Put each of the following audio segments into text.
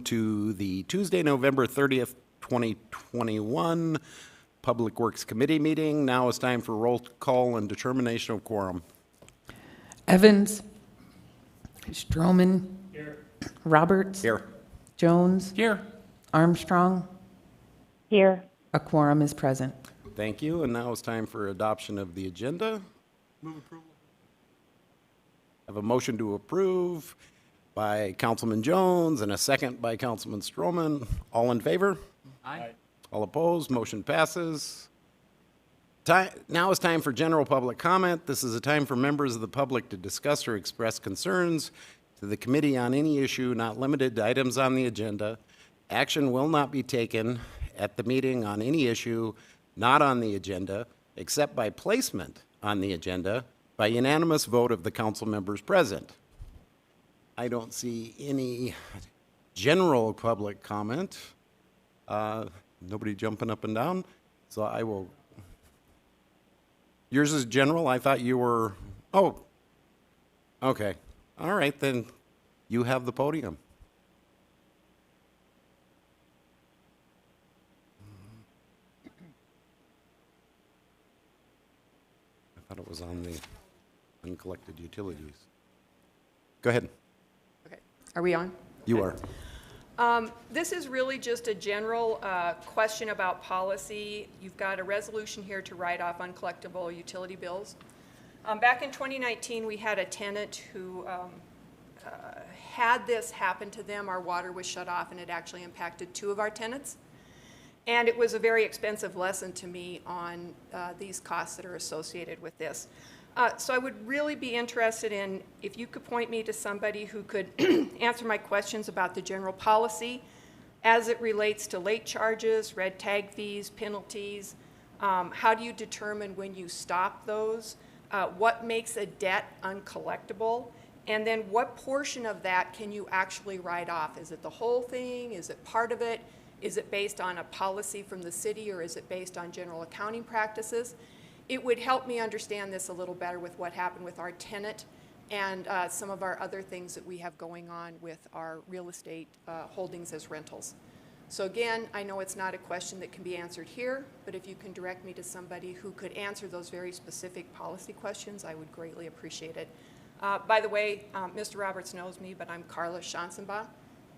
to the Tuesday, November 30th, 2021 Public Works Committee meeting. Now it's time for roll call and determination of quorum. Evans. Stroman. Here. Roberts. Here. Jones. Here. Armstrong. Here. A quorum is present. Thank you. And now it's time for adoption of the agenda. Move approval. I have a motion to approve by Councilman Jones and a second by Councilman Stroman. All in favor? Aye. All opposed? Motion passes. Now it's time for general public comment. This is a time for members of the public to discuss or express concerns to the committee on any issue not limited to items on the agenda. Action will not be taken at the meeting on any issue not on the agenda, except by placement on the agenda by unanimous vote of the council members present. I don't see any general public comment. Nobody jumping up and down, so I will. Yours is general? I thought you were, oh, okay. All right, then you have the podium. I thought it was on the uncollected utilities. Go ahead. Okay, are we on? You are. This is really just a general question about policy. You've got a resolution here to write off uncollectible utility bills. Back in 2019, we had a tenant who had this happen to them. Our water was shut off, and it actually impacted 2 of our tenants. And it was a very expensive lesson to me on these costs that are associated with this. So I would really be interested in if you could point me to somebody who could answer my questions about the general policy as it relates to late charges, red tag fees, penalties. How do you determine when you stop those? What makes a debt uncollectible? And then what portion of that can you actually write off? Is it the whole thing? Is it part of it? Is it based on a policy from the city, or is it based on general accounting practices? It would help me understand this a little better with what happened with our tenant and some of our other things that we have going on with our real estate holdings as rentals. So again, I know it's not a question that can be answered here, but if you can direct me to somebody who could answer those very specific policy questions, I would greatly appreciate it. By the way, Mr. Roberts knows me, but I'm Carla Schanzenbach,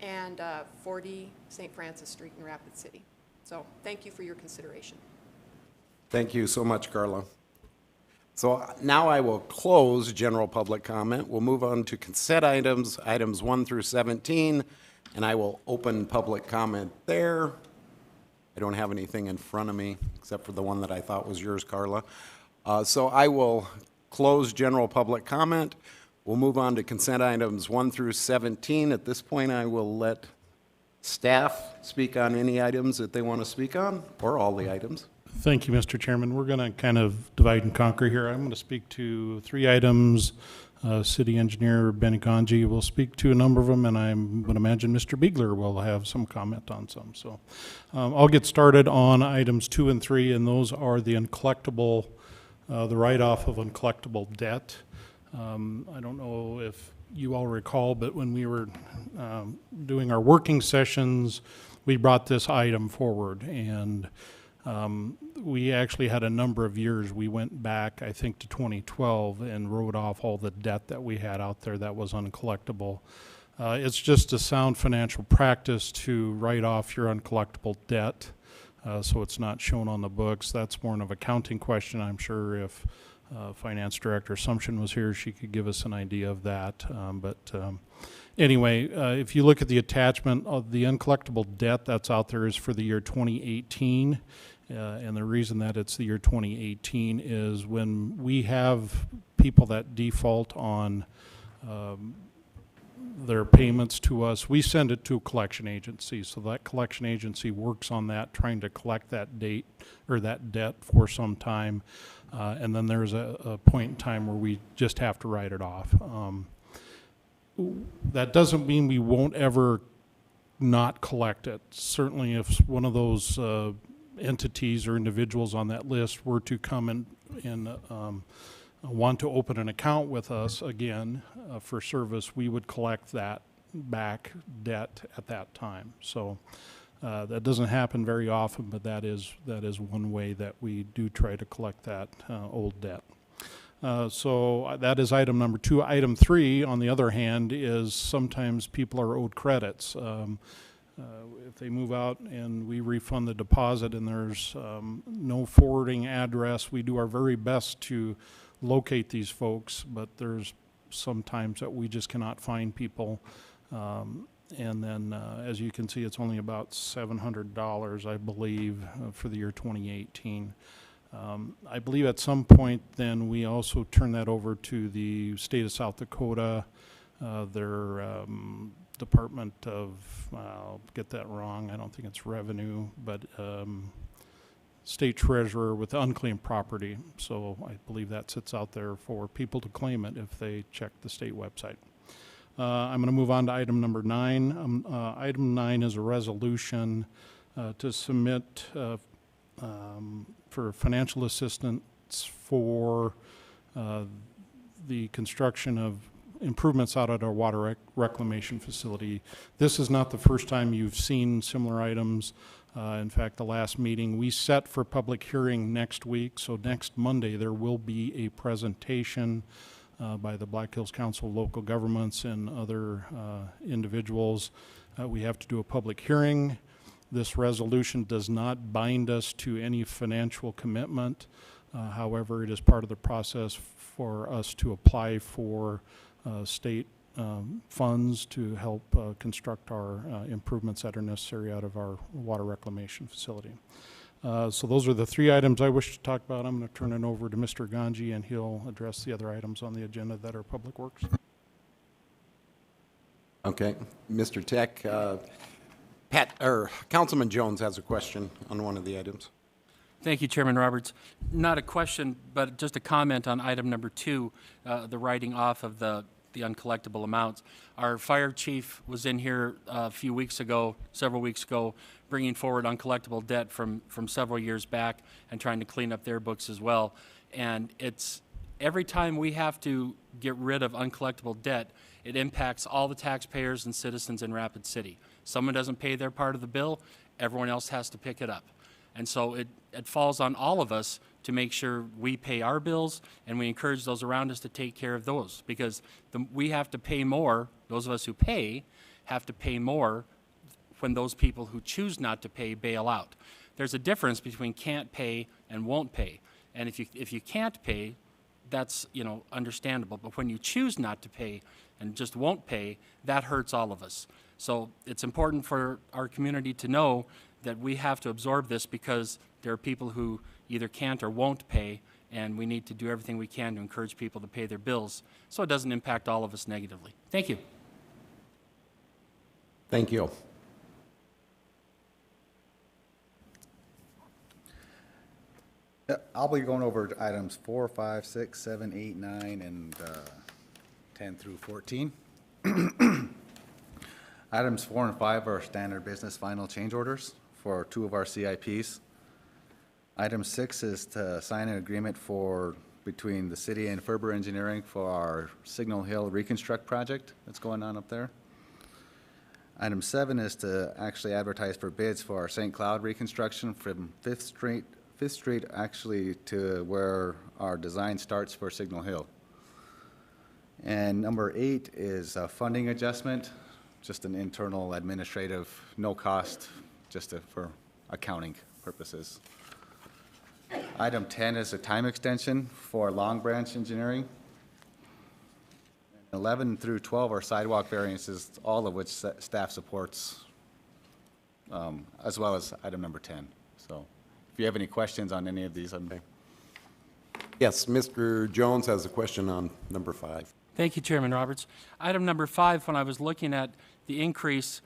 and 40 St. Francis Street in Rapid City. So thank you for your consideration. Thank you so much, Carla. So now I will close general public comment. We'll move on to consent items, items 1 through 17, and I will open public comment there. I don't have anything in front of me except for the one that I thought was yours, Carla. So I will close general public comment. We'll move on to consent items 1 through 17. At this point, I will let staff speak on any items that they want to speak on, or all the items. Thank you, Mr. Chairman. We're going to kind of divide and conquer here. I'm going to speak to 3 items. City Engineer Ben Ganji will speak to a number of them, and I would imagine Mr. Biegler will have some comment on some. So I'll get started on items 2 and 3, and those are the uncollectible, the write-off of uncollectible debt. I don't know if you all recall, but when we were doing our working sessions, we brought this item forward, and we actually had a number of years. We went back, I think, to 2012 and wrote off all the debt that we had out there that was uncollectible. It's just a sound financial practice to write off your uncollectible debt, so it's not shown on the books. That's more of an accounting question. I'm sure if Finance Director Assumption was here, she could give us an idea of that. Anyway, if you look at the attachment of the uncollectible debt that's out there is for the year 2018. And the reason that it's the year 2018 is when we have people that default on their payments to us, we send it to a collection agency. So that collection agency works on that, trying to collect that date or that debt for some time. And then there's a point in time where we just have to write it off. That doesn't mean we won't ever not collect it. Certainly if one of those entities or individuals on that list were to come and want to open an account with us again for service, we would collect that back debt at that time. So that doesn't happen very often, but that is one way that we do try to collect that old debt. So that is item number 2. Item 3, on the other hand, is sometimes people are owed credits. If they move out and we refund the deposit and there's no forwarding address, we do our very best to locate these folks, but there's sometimes that we just cannot find people. And then, as you can see, it's only about $700, I believe, for the year 2018. I believe at some point then we also turn that over to the state of South Dakota, their Department of, I'll get that wrong, I don't think it's revenue, but state treasurer with unclaimed property. So I believe that sits out there for people to claim it if they check the state website. I'm going to move on to item number 9. Item 9 is a resolution to submit for financial assistance for the construction of improvements out at our water reclamation facility. This is not the first time you've seen similar items. In fact, the last meeting we set for public hearing next week, so next Monday there will be a presentation by the Black Hills Council of Local Governments and other individuals. We have to do a public hearing. This resolution does not bind us to any financial commitment. However, it is part of the process for us to apply for state funds to help construct our improvements that are necessary out of our water reclamation facility. So those are the 3 items I wish to talk about. I'm going to turn it over to Mr. Ganji, and he'll address the other items on the agenda that are Public Works. Okay, Mr. Tech, Councilman Jones has a question on one of the items. Thank you, Chairman Roberts. Not a question, but just a comment on item number 2, the writing off of the uncollectible amounts. Our fire chief was in here several weeks ago, bringing forward uncollectible debt from several years back and trying to clean up their books as well. And it's every time we have to get rid of uncollectible debt, it impacts all the taxpayers and citizens in Rapid City. Someone doesn't pay their part of the bill, everyone else has to pick it up. And so it falls on all of us to make sure we pay our bills, and we encourage those around us to take care of those, because we have to pay more, those of us who pay have to pay more when those people who choose not to pay bail out. There's a difference between can't pay and won't pay. And if you can't pay, that's understandable. But when you choose not to pay and just won't pay, that hurts all of us. So it's important for our community to know that we have to absorb this, because there are people who either can't or won't pay, and we need to do everything we can to encourage people to pay their bills so it doesn't impact all of us negatively. Thank you. Thank you. I'll be going over items 4, 5, 6, 7, 8, 9, and 10 through 14. Items 4 and 5 are standard business final change orders for 2 of our CIPs. Item 6 is to sign an agreement between the city and Ferber Engineering for our Signal Hill reconstruct project that's going on up there. Item 7 is to actually advertise for bids for our St. Cloud reconstruction from 5th Street actually to where our design starts for Signal Hill. And number 8 is a funding adjustment, just an internal administrative, no cost, just for accounting purposes. Item 10 is a time extension for Long Branch Engineering. 11 through 12 are sidewalk variances, all of which staff supports, as well as item number 10. So if you have any questions on any of these, Okay. Yes, Mr. Jones has a question on number 5. Thank you, Chairman Roberts. Item number 5, when I was looking at the increase,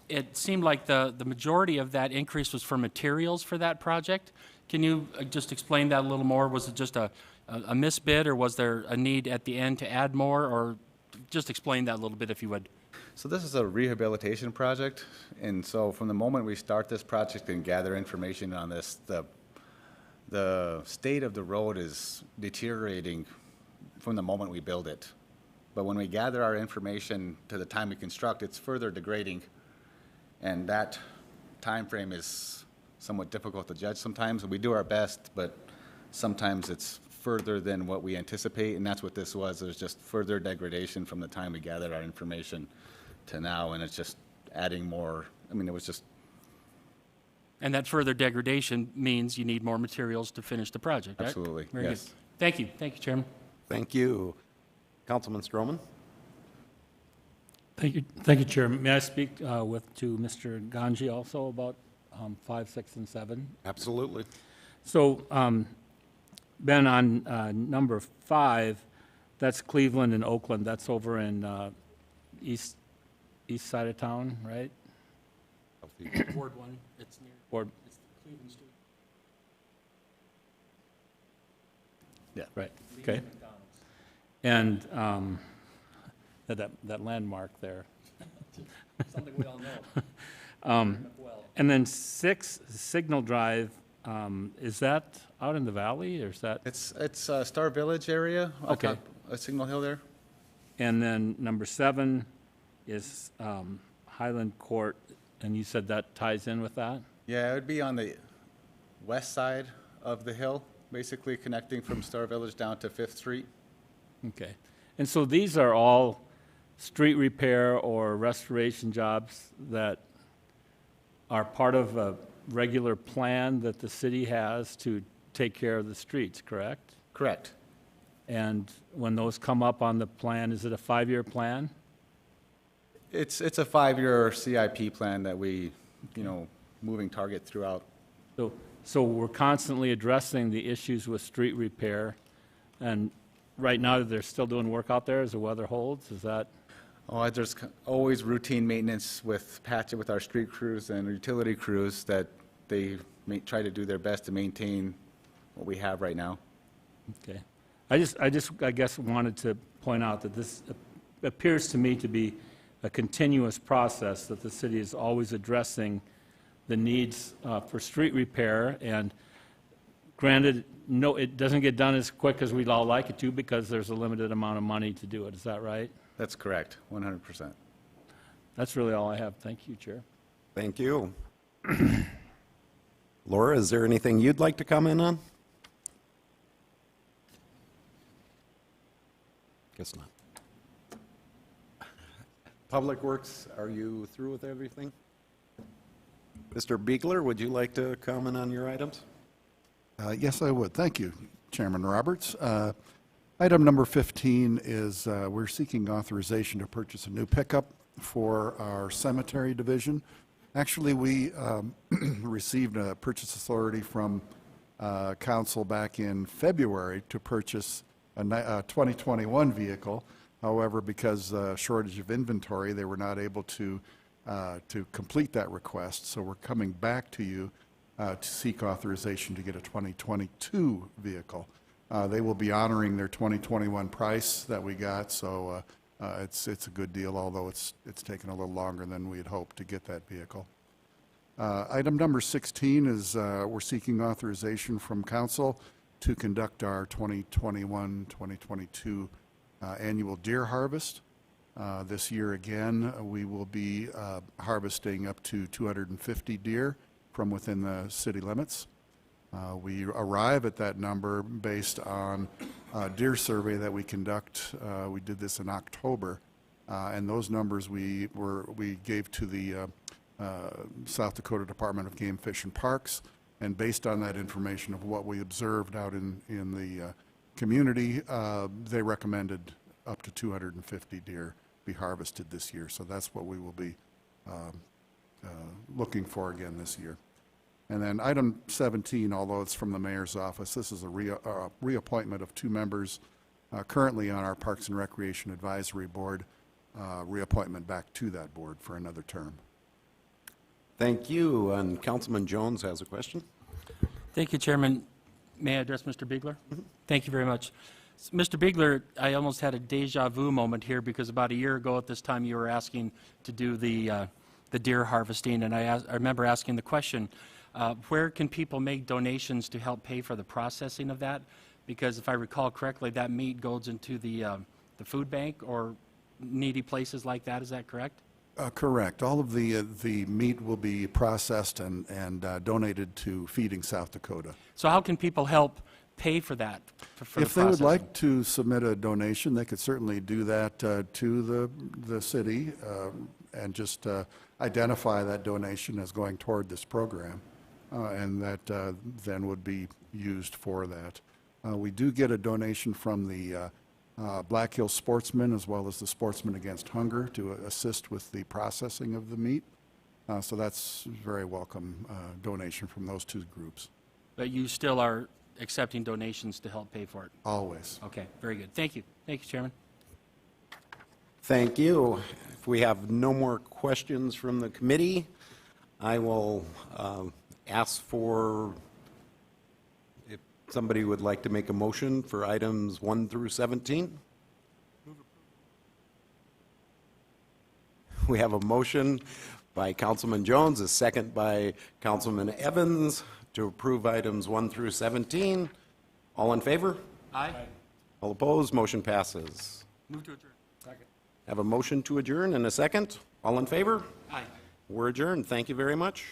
it seemed like the majority of that increase was for materials for that project. Can you just explain that a little more? Was it just a misbid, or was there a need at the end to add more, or just explain that a little bit if you would? So this is a rehabilitation project, and so from the moment we start this project and gather information on this, the state of the road is deteriorating from the moment we build it. But when we gather our information to the time we construct, it's further degrading. And that time frame is somewhat difficult to judge sometimes. We do our best, but sometimes it's further than what we anticipate, and that's what this was. It was just further degradation from the time we gathered our information to now, and it's just adding more. I mean, it was just, And that further degradation means you need more materials to finish the project, right? Absolutely, Very yes. good. Thank you. Thank you, Chairman. Thank you. Councilman Stroman? Thank you, Chair. May I speak to Mr. Ganji also about 5, 6, and 7? Absolutely. So, Ben, on number 5, that's Cleveland and Oakland. That's over in east side of town, right? Ward 1, it's near, Or, it's Cleveland Street. right, okay. And that landmark there. Something we all know. And then 6, Signal Drive, is that out in the valley, or is that? it's Star Village area. on Okay. top of Signal Hill there. And then number 7 is Highland Court, and you said that ties in with that? Yeah, it would be on the west side of the hill, basically connecting from Star Village down to Fifth Street. Okay. And so these are all street repair or restoration jobs that are part of a regular plan that the city has to take care of the streets, correct? Correct. And when those come up on the plan, is it a 5-year plan? It's a 5-year CIP plan that we, moving target throughout. So we're constantly addressing the issues with street repair, and right now, they're still doing work out there as the weather holds, is that? Oh, there's always routine maintenance with our street crews and utility crews that they try to do their best to maintain what we have right now. Okay. I guess wanted to point out that this appears to me to be a continuous process, that the city is always addressing the needs for street repair, and granted, no, it doesn't get done as quick as we'd all like it to because there's a limited amount of money to do it. Is that right? That's correct, 100%. That's really all I have. Thank you, Chair. Thank you. Laura, is there anything you'd like to comment on? Guess not. Public Works, are you through with everything? Mr. Beegler, would you like to comment on your items? Yes, I would. Thank you, Chairman Roberts. Item number 15 is we're seeking authorization to purchase a new pickup for our cemetery division. Actually, we received a purchase authority from council back in February to purchase a 2021 vehicle. However, because shortage of inventory, they were not able to complete that request. So we're coming back to you to seek authorization to get a 2022 vehicle. They will be honoring their 2021 price that we got, so it's a good deal, although it's taken a little longer than we had hoped to get that vehicle. Item number 16 is we're seeking authorization from council to conduct our 2021-2022 annual deer harvest. This year again, we will be harvesting up to 250 deer from within the city limits. We arrive at that number based on a deer survey that we conduct. We did this in October, and those numbers we gave to the South Dakota Department of Game, Fish, and Parks, and based on that information of what we observed out in the community, they recommended up to 250 deer be harvested this year. So that's what we will be looking for again this year. And then item 17, although it's from the mayor's office, this is a reappointment of 2 members currently on our Parks and Recreation Advisory Board, reappointment back to that board for another term. Thank you. And Councilman Jones has a question. Thank you, Chairman. May I address Mr. Beegler? Thank you very much. Mr. Beegler, I almost had a deja vu moment here because about a year ago at this time you were asking to do the deer harvesting, and I remember asking the question, where can people make donations to help pay for the processing of that? Because if I recall correctly, that meat goes into the the food bank or needy places like that, is that correct? Correct. All of the meat will be processed and donated to Feeding South Dakota. So how can people help pay for that, for the If they would processing? like to submit a donation, they could certainly do that to the city and just identify that donation as going toward this program, and that then would be used for that. We do get a donation from the Black Hills Sportsmen as well as the Sportsmen Against Hunger to assist with the processing of the meat. So that's a very welcome donation from those two groups. But you still are accepting donations to help pay for it? Always. Okay, very good. Thank you. Thank you, Chairman. Thank you. If we have no more questions from the committee, I will ask for, if somebody would like to make a motion for items 1 through 17. We have a motion by Councilman Jones, a second by Councilman Evans to approve items 1 through 17. All in favor? Aye. All opposed? Motion passes. Move to adjourn. Second. Have a motion to adjourn and a second. All in favor? Aye. We're adjourned. Thank you very much.